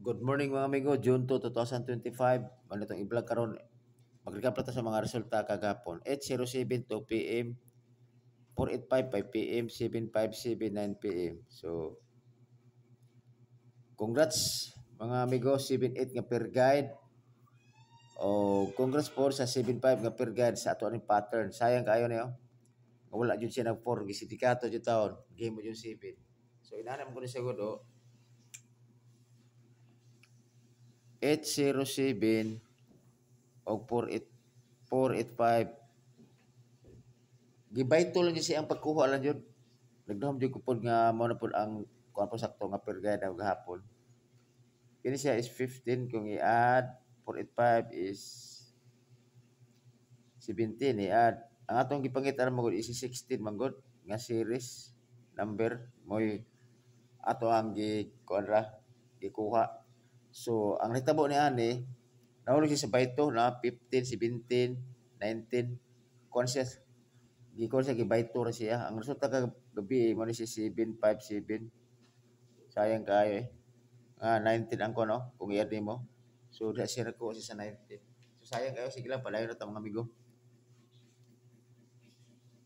Good morning mga amigo, June 2, 2025. Ano itong i-vlog karon? Mag-recap na to sa mga resulta kagapon. 8:07 2 p.m., 4:85 5 p.m., 7:57 9 p.m. So, congrats mga amigo, 7-8 nga per guide. O congrats po sa 7-5 nga per guide sa ato aning pattern. Sayang kayo niyo. Wala jud siya nag 4 gisindikato jud taon. Game mo jud 7. So, inanam ko ni segundo 807 o 485 gibayto lang siya ang pagkuha lang jud. Nagdahom jud ko pod nga mo na pod ang kuan po sakto nga per guide ang gahapon. Kini siya is 15 kung i-add 485 is 17 i-add. Ang atong gipangitan mo is 16 manggod nga series number moy ato ang kuan ra gikuha. So ang hitabo ni ani nahulog siya sa bayto na 15, 17, 19 conscious gikon siya gibayto ra siya. Ang resulta kagabi mo ni si 757. Sayang kayo eh. 19 ang kono kung i-add mo. So da siya ko siya sa 19. So sayang kayo, sige lang palayo na ta mga amigo.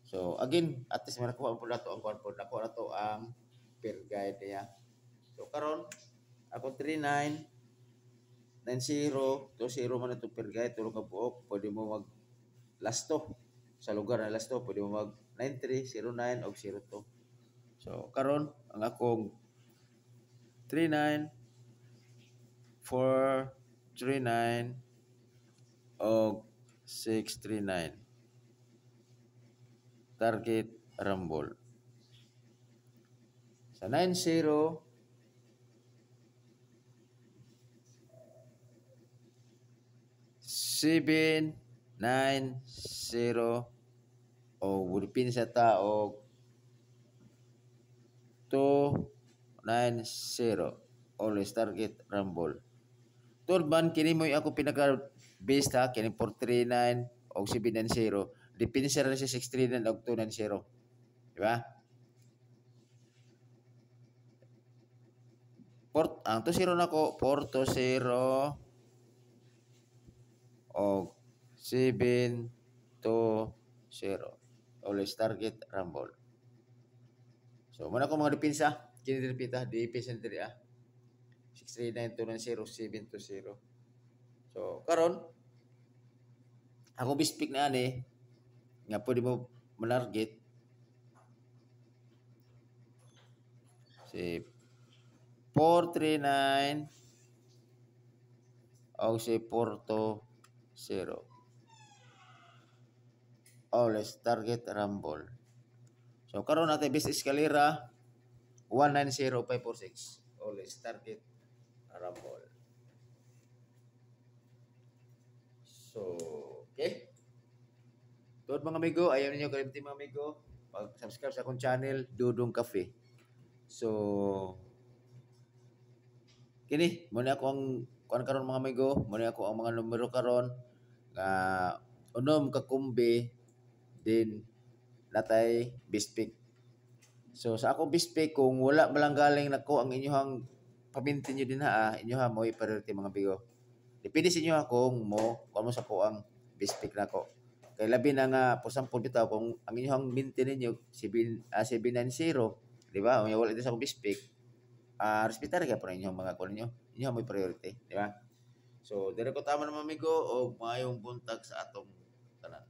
So again, at least marakuha po nato ang kuan po. Nakuha na to ang per guide niya. So karon ako 39 90 20 man ito per guide tulong ka buok. Pwede mo mag lasto sa lugar na lasto. Pwede mo mag 93, 09 o 02. So karon ang akong 39 439 o 639 target rumble sa 90 790 o wulpin sa tao 290 always target rumble. Turban kini mo ako pinaka base ha kini 439 o 790 depende sa rin sa 639 o 290. Di ba? Ang 20 nako 420 o 720 always target rumble. So muna ko mga depensa kini dipita depensa diri 639 290 720. So karon ako bispik na ani nga pwede mo manarget si 439 o si 420 always target rumble. So karon natin base escalera 190546 always target rumble. So okay. Tuod mga amigo, ayaw ninyo kalimti mga amigo, pag-subscribe sa akong channel, Dudong Cafe. So, kini, muna ako ang kuan karon mga amigo, muna ako ang mga numero karon nga unom ka kumbi din natay bispik. So sa ako bispik kung wala malang galing nako ang inyong paminti nyo din inyoha mo i-priority mga amigo. Depende sa inyo kung kung mo sa ko ang bispik nako. Kay labi na nga for example bitaw kung ang inyong minti ninyo 790, di ba? Unya wala din sa akong bispik. Respetar ka pa inyong mga kuno niyo. Inyo mo priority, di ba? So, dire ko tama na mga amigo o mayong buntag sa atong tanan.